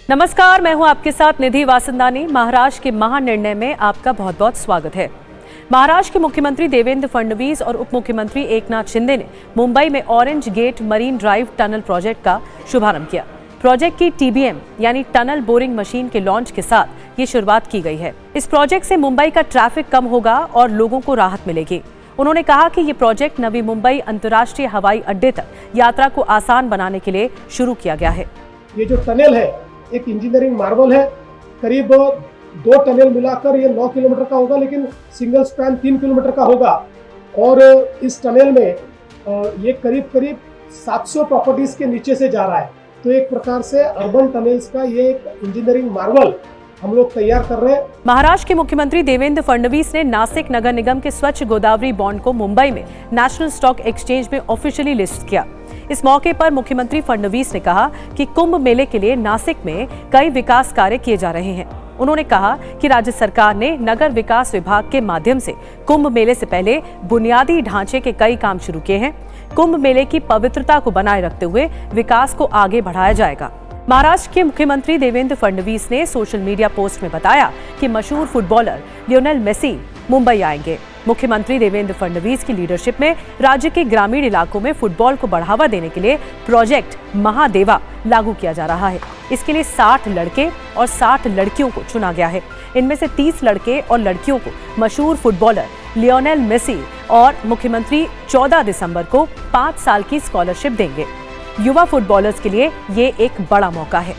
नमस्कार, मैं हूं आपके साथ निधि वासंदानी। महाराष्ट्र के महानिर्णय में आपका बहुत बहुत स्वागत है। महाराष्ट्र के मुख्यमंत्री देवेंद्र फडणवीस और उप मुख्यमंत्री एकनाथ शिंदे ने मुंबई में orange gate marine drive tunnel project का शुभारंभ किया। प्रोजेक्ट की TBM यानी टनल बोरिंग मशीन के लॉन्च के साथ ये शुरुआत की गई है। इस प्रोजेक्ट से मुंबई का ट्रैफिक कम होगा और लोगों को राहत मिलेगी। उन्होंने कहा कि ये प्रोजेक्ट नवी मुंबई अंतर्राष्ट्रीय हवाई अड्डे तक यात्रा को आसान बनाने के लिए शुरू किया गया है। ये जो टनल है एक इंजीनियरिंग मार्वल है। करीब 2 टनल मिलाकर ये 9 किलोमीटर का होगा, लेकिन सिंगल स्पैन 3 किलोमीटर का होगा। और इस टनल में ये करीब 700 प्रॉपर्टीज के नीचे से जा रहा है। तो एक प्रकार से अर्बन टनल्स का ये एक इंजीनियरिंग मार्वल हम लोग तैयार कर रहे हैं। महाराष्ट्र के मुख्यमंत्री देवेंद्र फडणवीस ने नासिक नगर निगम के स्वच्छ गोदावरी बॉन्ड को मुंबई में नेशनल स्टॉक एक्सचेंज में ऑफिशियली लिस्ट किया। इस मौके पर मुख्यमंत्री फडणवीस ने कहा कि कुंभ मेले के लिए नासिक में कई विकास कार्य किए जा रहे हैं। उन्होंने कहा कि राज्य सरकार ने नगर विकास विभाग के माध्यम से कुंभ मेले से पहले बुनियादी ढांचे के कई काम शुरू किए हैं। कुंभ मेले की पवित्रता को बनाए रखते हुए विकास को आगे बढ़ाया जाएगा। महाराष्ट्र के मुख्यमंत्री देवेंद्र फडणवीस ने सोशल मीडिया पोस्ट में बताया कि मशहूर फुटबॉलर लियोनेल मेसी मुंबई आएंगे। मुख्यमंत्री देवेंद्र फडणवीस की लीडरशिप में राज्य के ग्रामीण इलाकों में फुटबॉल को बढ़ावा देने के लिए प्रोजेक्ट महादेवा लागू किया जा रहा है। इसके लिए 60 लड़के और 60 लड़कियों को चुना गया है। इनमें से 30 लड़के और लड़कियों को मशहूर फुटबॉलर लियोनेल मेसी और मुख्यमंत्री 14 दिसंबर को 5 साल की स्कॉलरशिप देंगे। युवा फुटबॉलर्स के लिए ये एक बड़ा मौका है।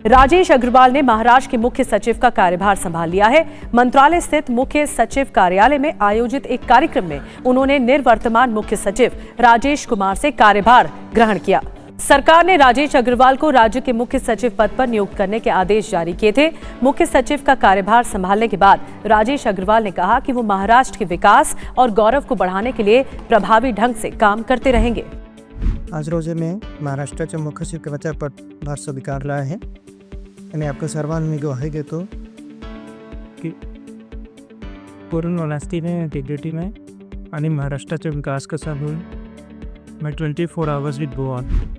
राजेश अग्रवाल ने महाराष्ट्र के मुख्य सचिव का कार्यभार संभाल लिया है। मंत्रालय स्थित मुख्य सचिव कार्यालय में आयोजित एक कार्यक्रम में उन्होंने निवर्तमान मुख्य सचिव राजेश कुमार से कार्यभार ग्रहण किया। सरकार ने राजेश अग्रवाल को राज्य के मुख्य सचिव पद पर नियुक्त करने के आदेश जारी किए थे। मुख्य सचिव का कार्यभार संभालने के बाद राजेश अग्रवाल ने कहा कि वो महाराष्ट्र के विकास और गौरव को बढ़ाने के लिए प्रभावी ढंग से काम करते रहेंगे। आज रोजी में महाराष्ट्राच्या मुख्य सचिव पदाचा पदभार स्वीकारला आहे आणि आपल्या सर्वांनी ग्वाही देतो की पूर्ण ऑनेस्टी में, इंटीग्रिटी में आणि महाराष्ट्राचा विकास कसा होईल। मैं 24 hours with go on.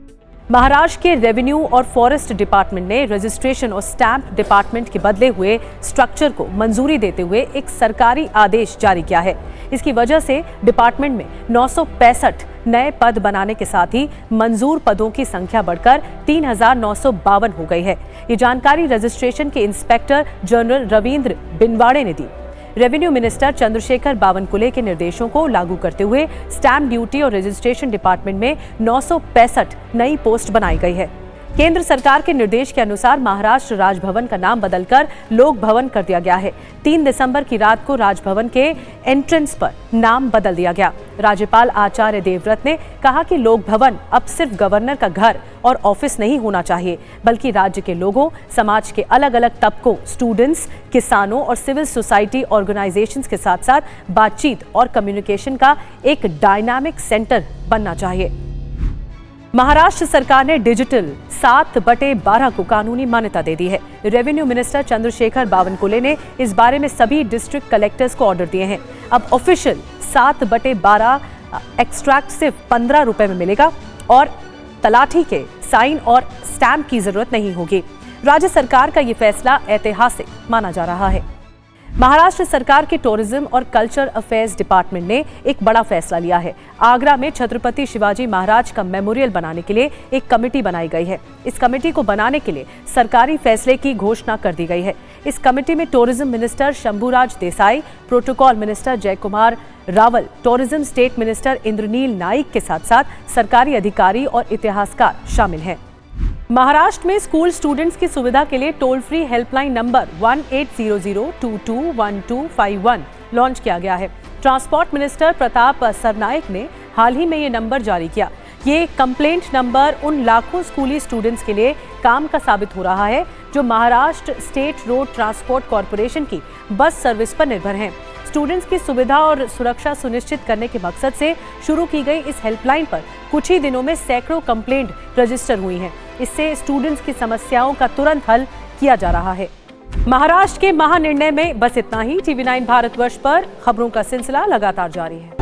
Maharashtra के रेवेन्यू और फॉरेस्ट डिपार्टमेंट ने रजिस्ट्रेशन और स्टैंप डिपार्टमेंट के बदले हुए स्ट्रक्चर को मंजूरी देते हुए एक सरकारी आदेश जारी किया है। इसकी वजह से डिपार्टमेंट में 965 नए पद बनाने के साथ ही मंजूर पदों की संख्या बढ़कर 3952 हो गई है। ये जानकारी रजिस्ट्रेशन के इंस्पेक्टर जनरल रविंद्र बिनवाड़े ने दी। रेवेन्यू मिनिस्टर चंद्रशेखर बावनकुले के निर्देशों को लागू करते हुए स्टैंप ड्यूटी और रजिस्ट्रेशन डिपार्टमेंट में 965 नई पोस्ट बनाई गई है। केंद्र सरकार के निर्देश के अनुसार महाराष्ट्र राजभवन का नाम बदलकर लोक भवन कर दिया गया है। 3 दिसंबर की रात को राजभवन के एंट्रेंस पर नाम बदल दिया गया। राज्यपाल आचार्य देवव्रत ने कहा कि लोक भवन अब सिर्फ गवर्नर का घर और ऑफिस नहीं होना चाहिए, बल्कि राज्य के लोगों, समाज के अलग अलग तबकों, स्टूडेंट्स, किसानों और सिविल सोसाइटी ऑर्गेनाइजेशंस के साथ साथ बातचीत और कम्युनिकेशन का एक डायनामिक सेंटर बनना चाहिए। महाराष्ट्र सरकार ने डिजिटल 7/12 को कानूनी मान्यता दे दी है। रेवेन्यू मिनिस्टर चंद्रशेखर बावनकुले ने इस बारे में सभी डिस्ट्रिक्ट कलेक्टर्स को ऑर्डर दिए हैं। अब ऑफिशियल 7/12 एक्सट्रैक्ट सिर्फ 15 रुपए में मिलेगा और तलाठी के साइन और स्टैंप की जरूरत नहीं होगी। राज्य सरकार का ये फैसला ऐतिहासिक माना जा रहा है। महाराष्ट्र सरकार के टूरिज्म और कल्चर अफेयर्स डिपार्टमेंट ने एक बड़ा फैसला लिया है। आगरा में छत्रपति शिवाजी महाराज का मेमोरियल बनाने के लिए एक कमेटी बनाई गई है। इस कमेटी को बनाने के लिए सरकारी फैसले की घोषणा कर दी गई है। इस कमेटी में tourism minister Shambhuraj Desai, protocol minister Jaykumar Rawal, tourism state minister Indranil Naik के साथ साथ सरकारी अधिकारी और इतिहासकार शामिल हैं। महाराष्ट्र में स्कूल स्टूडेंट्स की सुविधा के लिए toll free helpline number 1800221251 launch किया गया है। ट्रांसपोर्ट मिनिस्टर प्रताप सरनाइक ने हाल ही में ये नंबर जारी किया। ये कंप्लेंट नंबर उन लाखों स्कूली स्टूडेंट्स के लिए काम का साबित हो रहा है जो Maharashtra state road transport corporation की बस सर्विस पर निर्भर हैं। स्टूडेंट्स की सुविधा और सुरक्षा सुनिश्चित करने के मकसद से शुरू की गई इस हेल्पलाइन पर कुछ ही दिनों में सैकड़ों कंप्लेंट रजिस्टर हुई हैं। इससे स्टूडेंट्स की समस्याओं का तुरंत हल किया जा रहा है। महाराष्ट्र के महानिर्णय में बस इतना ही। TV9 भारतवर्ष पर खबरों का सिलसिला लगातार जारी है।